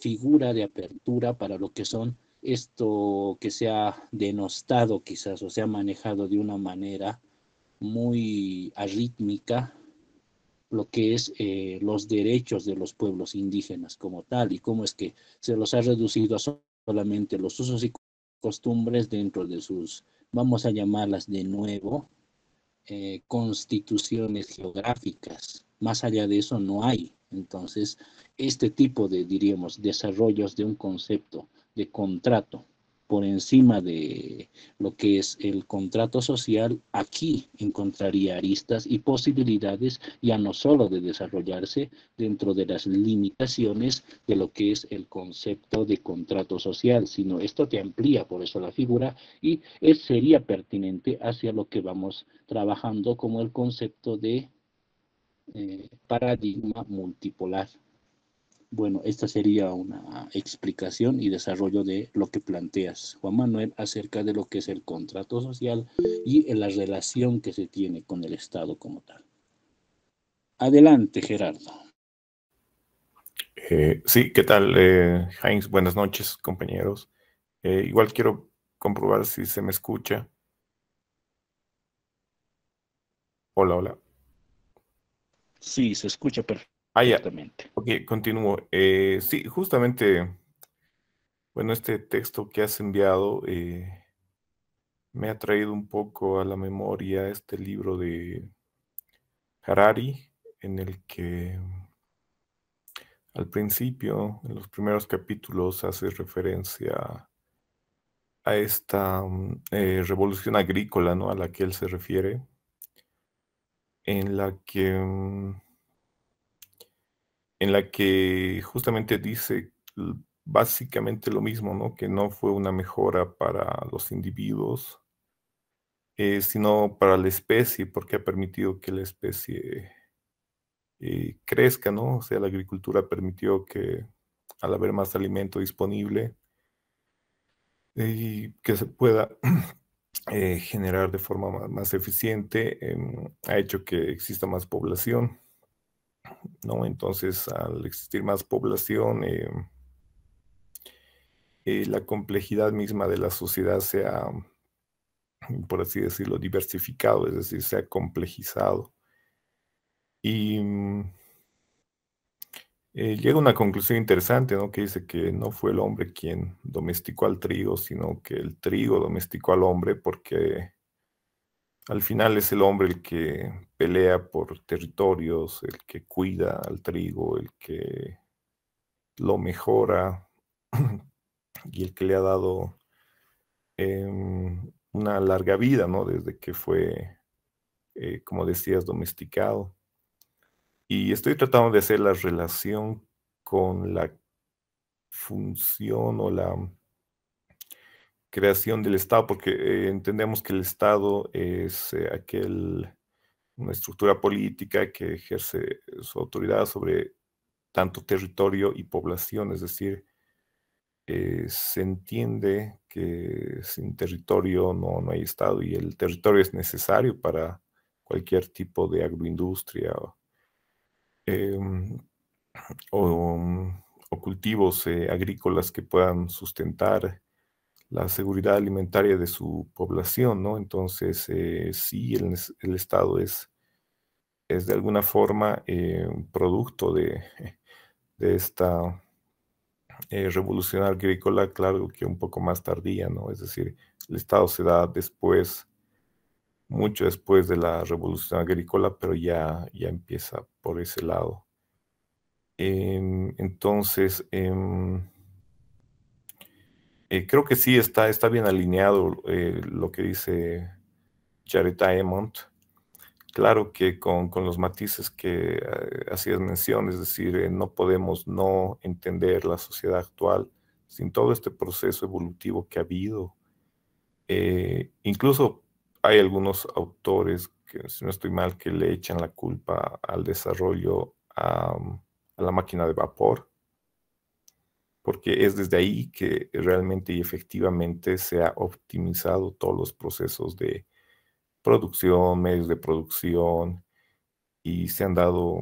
figura de apertura para lo que son esto que se ha denostado quizás o se ha manejado de una manera muy arrítmica lo que es los derechos de los pueblos indígenas como tal y cómo es que se los ha reducido a solamente los usos y costumbres dentro de sus, vamos a llamarlas de nuevo, constituciones geográficas. Más allá de eso no hay. Entonces, este tipo de, diríamos, desarrollos de un concepto de contrato por encima de lo que es el contrato social, aquí encontraría aristas y posibilidades ya no solo de desarrollarse dentro de las limitaciones de lo que es el concepto de contrato social, sino esto te amplía por eso la figura y sería pertinente hacia lo que vamos trabajando como el concepto de paradigma multipolar. Bueno, esta sería una explicación y desarrollo de lo que planteas, Juan Manuel, acerca de lo que es el contrato social y la relación que se tiene con el Estado como tal. Adelante, Gerardo. Sí, ¿qué tal, Heinz? Buenas noches, compañeros. Igual quiero comprobar si se me escucha. Hola, hola. Sí, se escucha Ah, ya. perfectamente. Ok, continúo. Sí, justamente, bueno, este texto que has enviado me ha traído un poco a la memoria este libro de Harari, en el que al principio, en los primeros capítulos, hace referencia a esta revolución agrícola, ¿no? A la que él se refiere, en la que, en la que justamente dice básicamente lo mismo, ¿no? Que no fue una mejora para los individuos, sino para la especie, porque ha permitido que la especie crezca, ¿no? O sea, la agricultura permitió que al haber más alimento disponible y que se pueda generar de forma más eficiente, ha hecho que exista más población, ¿no? Entonces, al existir más población, la complejidad misma de la sociedad se ha, por así decirlo, diversificado, es decir, se ha complejizado. Y llega a una conclusión interesante, ¿no? Que dice que no fue el hombre quien domesticó al trigo, sino que el trigo domesticó al hombre, porque al final es el hombre el que pelea por territorios, el que cuida al trigo, el que lo mejora y el que le ha dado una larga vida, ¿no? Desde que fue, como decías, domesticado. Y estoy tratando de hacer la relación con la función o la creación del Estado, porque entendemos que el Estado es una estructura política que ejerce su autoridad sobre tanto territorio y población, es decir, se entiende que sin territorio no hay Estado y el territorio es necesario para cualquier tipo de agroindustria em, o, o cultivos agrícolas que puedan sustentar la seguridad alimentaria de su población, ¿no? Entonces, sí, el Estado es de alguna forma un producto de esta revolución agrícola, claro que un poco más tardía, ¿no? Es decir, el Estado se da después, mucho después de la revolución agrícola, pero ya empieza por ese lado. Entonces, creo que sí está bien alineado lo que dice Jared Diamond. Claro que con los matices que hacías mención, es decir, no podemos no entender la sociedad actual sin todo este proceso evolutivo que ha habido. Incluso hay algunos autores, que si no estoy mal, que le echan la culpa al desarrollo a la máquina de vapor, porque es desde ahí que realmente y efectivamente se ha optimizado todos los procesos de producción, medios de producción, y se han dado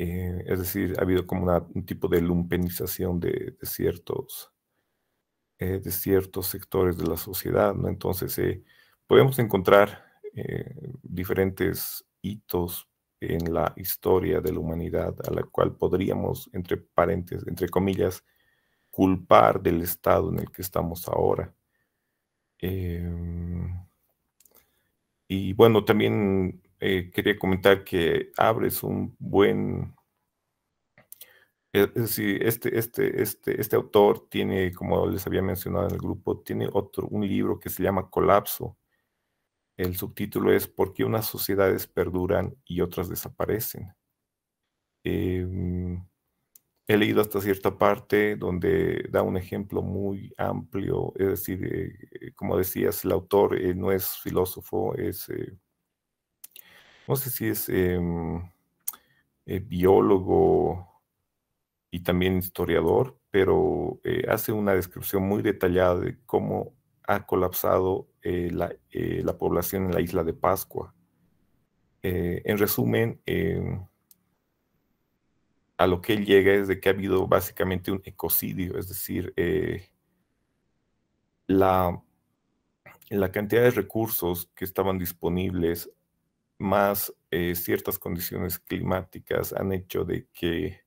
Es decir, ha habido como un tipo de lumpenización de ciertos sectores de la sociedad, ¿no? Entonces, podemos encontrar diferentes hitos en la historia de la humanidad a la cual podríamos, entre paréntesis, entre comillas, culpar del estado en el que estamos ahora. Y bueno, también quería comentar que abres un buen... Es decir, este autor tiene, como les había mencionado en el grupo, tiene un libro que se llama Colapso. El subtítulo es ¿Por qué unas sociedades perduran y otras desaparecen? He leído hasta cierta parte donde da un ejemplo muy amplio, es decir, como decías, el autor no es filósofo, no sé si es biólogo y también historiador, pero hace una descripción muy detallada de cómo ha colapsado la población en la isla de Pascua. En resumen, a lo que él llega es de que ha habido básicamente un ecocidio, es decir, la cantidad de recursos que estaban disponibles más ciertas condiciones climáticas han hecho de que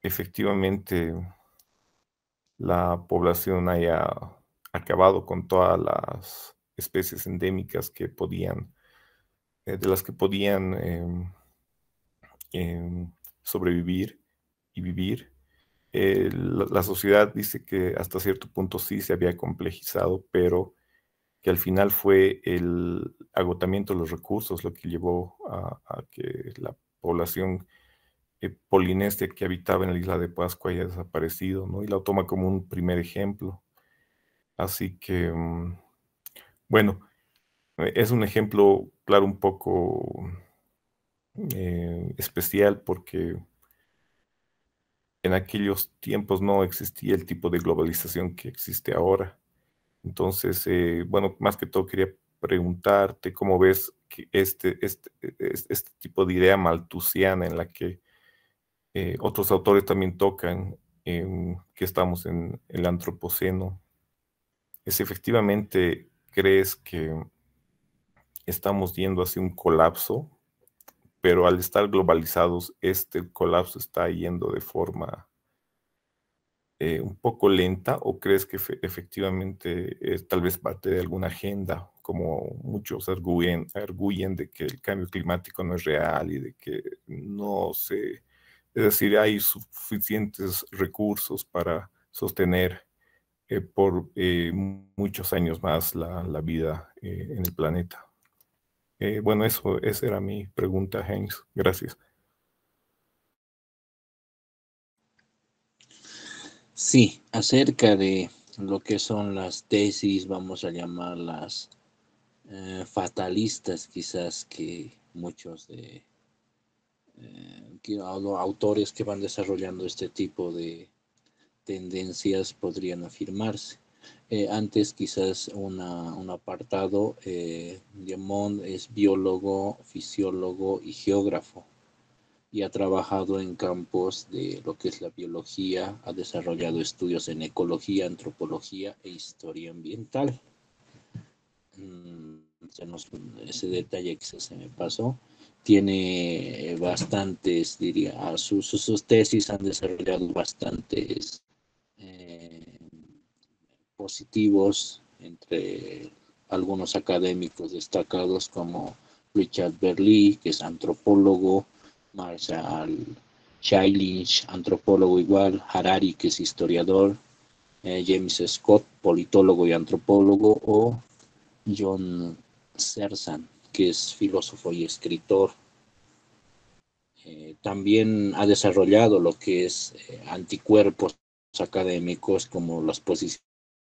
efectivamente la población haya acabado con todas las especies endémicas que podían, de las que podían sobrevivir y vivir. La sociedad dice que hasta cierto punto sí se había complejizado, pero que al final fue el agotamiento de los recursos lo que llevó a que la población polinesia que habitaba en la isla de Pascua haya desaparecido, ¿no? Y la toma como un primer ejemplo. Así que, bueno, es un ejemplo, claro, un poco especial porque en aquellos tiempos no existía el tipo de globalización que existe ahora. Entonces, bueno, más que todo quería preguntarte cómo ves que este tipo de idea malthusiana en la que otros autores también tocan, que estamos en el antropoceno, es efectivamente, ¿crees que estamos yendo hacia un colapso? Pero al estar globalizados, este colapso está yendo de forma un poco lenta, ¿o crees que efectivamente es tal vez parte de alguna agenda, como muchos arguyen de que el cambio climático no es real y de que no se, es decir, hay suficientes recursos para sostener por muchos años más la vida en el planeta? Bueno, esa era mi pregunta, Heinz. Gracias. Sí, acerca de lo que son las tesis, vamos a llamarlas fatalistas, quizás que muchos de autores que van desarrollando este tipo de tendencias podrían afirmarse. Antes quizás un apartado, Diamond es biólogo, fisiólogo y geógrafo y ha trabajado en campos de lo que es la biología, ha desarrollado estudios en ecología, antropología e historia ambiental. Ese detalle que se me pasó. Tiene bastantes, diría, sus tesis han desarrollado bastantes positivos entre algunos académicos destacados como Richard Berley, que es antropólogo, Marshall Childish, antropólogo igual, Harari, que es historiador, James Scott, politólogo y antropólogo, o John Searson, que es filósofo y escritor. También ha desarrollado lo que es anticuerpos académicos como las posiciones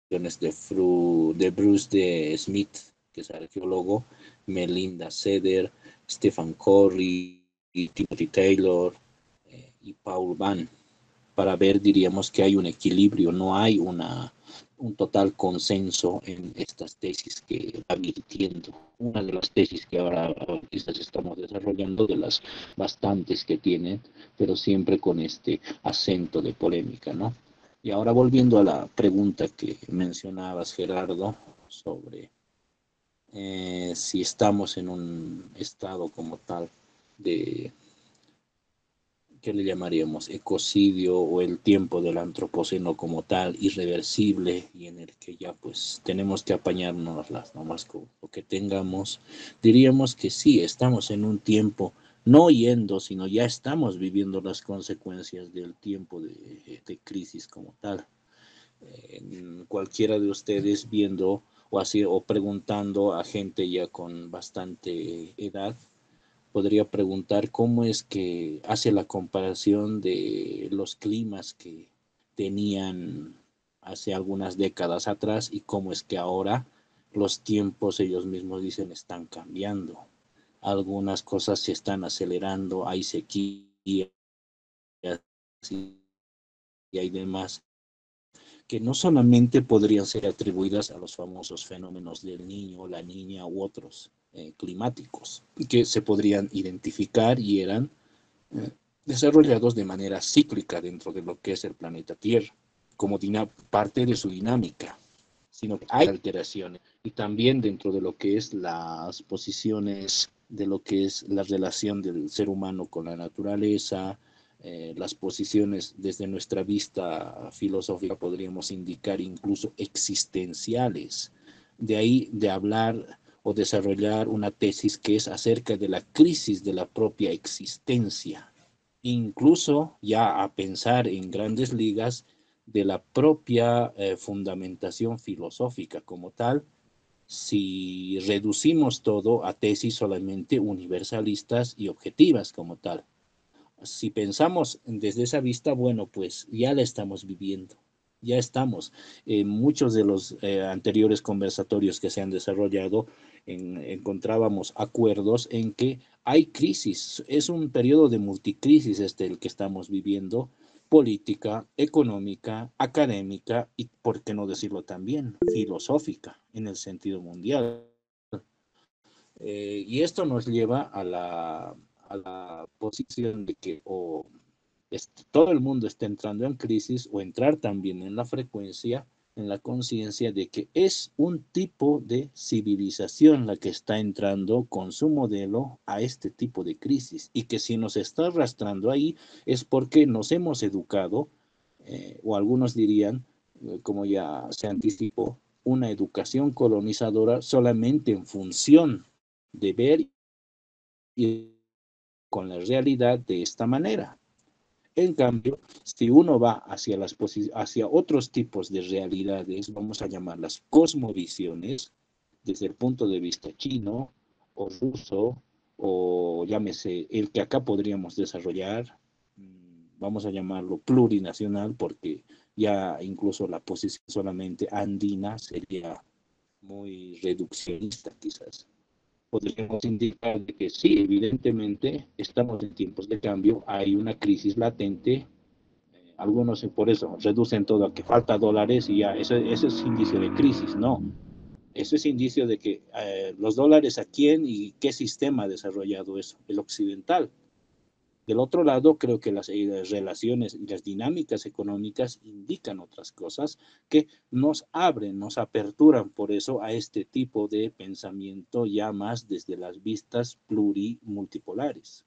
de Bruce D. Smith, que es arqueólogo, Melinda Seder, Stephen Corry, Timothy Taylor y Paul Vann. Para ver, diríamos que hay un equilibrio, no hay una un total consenso en estas tesis que va virtiendo. Una de las tesis que ahora quizás estamos desarrollando, de las bastantes que tienen, pero siempre con este acento de polémica, ¿no? Y ahora volviendo a la pregunta que mencionabas, Gerardo, sobre si estamos en un estado como tal de, ¿qué le llamaríamos? Ecocidio, o el tiempo del antropoceno como tal, irreversible, y en el que ya pues tenemos que apañarnos las nomás con lo que tengamos. Diríamos que sí, estamos en un tiempo, no yendo, sino ya estamos viviendo las consecuencias del tiempo de crisis como tal. Cualquiera de ustedes viendo o así, o preguntando a gente ya con bastante edad, podría preguntar cómo es que hace la comparación de los climas que tenían hace algunas décadas atrás y cómo es que ahora los tiempos, ellos mismos dicen, están cambiando. Algunas cosas se están acelerando, hay sequías y hay demás que no solamente podrían ser atribuidas a los famosos fenómenos del niño, la niña u otros climáticos, que se podrían identificar y eran desarrollados de manera cíclica dentro de lo que es el planeta Tierra, como parte de su dinámica, sino que hay alteraciones. Y también dentro de lo que es las posiciones, de lo que es la relación del ser humano con la naturaleza, las posiciones desde nuestra vista filosófica podríamos indicar incluso existenciales. De ahí de hablar o desarrollar una tesis que es acerca de la crisis de la propia existencia, incluso ya a pensar en grandes ligas de la propia fundamentación filosófica como tal, si reducimos todo a tesis solamente universalistas y objetivas como tal. Si pensamos desde esa vista, bueno, pues ya la estamos viviendo, ya estamos. Muchos de los anteriores conversatorios que se han desarrollado, encontrábamos acuerdos en que hay crisis, es un periodo de multicrisis el que estamos viviendo, política, económica, académica y, por qué no decirlo también, filosófica en el sentido mundial. Y esto nos lleva a la posición de que o todo el mundo está entrando en crisis, o entrar también en la frecuencia, en la conciencia de que es un tipo de civilización la que está entrando con su modelo a este tipo de crisis, y que si nos está arrastrando ahí es porque nos hemos educado, o algunos dirían, como ya se anticipó, una educación colonizadora solamente en función de ver y con la realidad de esta manera. En cambio, si uno va hacia otros tipos de realidades, vamos a llamarlas cosmovisiones, desde el punto de vista chino o ruso, o llámese el que acá podríamos desarrollar, vamos a llamarlo plurinacional, porque ya incluso la posición solamente andina sería muy reduccionista quizás. Podríamos indicar de que sí, evidentemente estamos en tiempos de cambio, hay una crisis latente, algunos por eso reducen todo a que falta dólares y ya, eso es indicio de crisis, no, eso es indicio de que los dólares a quién y qué sistema ha desarrollado eso, el occidental. Del otro lado, creo que las relaciones y las dinámicas económicas indican otras cosas que nos abren, nos aperturan por eso a este tipo de pensamiento ya más desde las vistas plurimultipolares.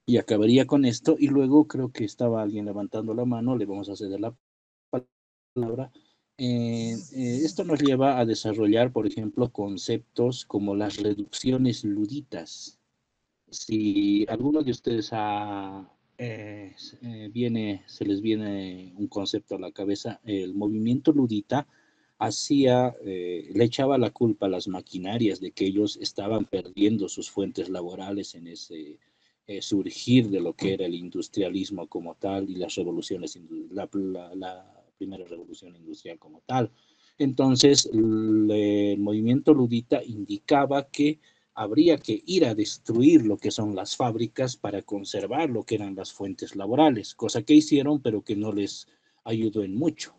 Y acabaría con esto, y luego creo que estaba alguien levantando la mano, le vamos a ceder la palabra. Esto nos lleva a desarrollar, por ejemplo, conceptos como las reducciones luditas. Si alguno de ustedes se les viene un concepto a la cabeza, el movimiento ludita le echaba la culpa a las maquinarias de que ellos estaban perdiendo sus fuentes laborales en ese surgir de lo que era el industrialismo como tal y las revoluciones, la primera revolución industrial como tal. Entonces, el movimiento ludita indicaba que habría que ir a destruir lo que son las fábricas para conservar lo que eran las fuentes laborales, cosa que hicieron, pero que no les ayudó en mucho.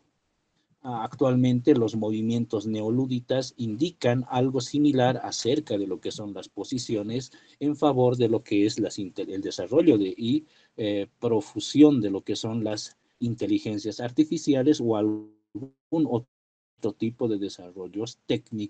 Actualmente los movimientos neoluditas indican algo similar acerca de lo que son las posiciones en favor de lo que es el desarrollo y profusión de lo que son las inteligencias artificiales o algún otro tipo de desarrollos técnicos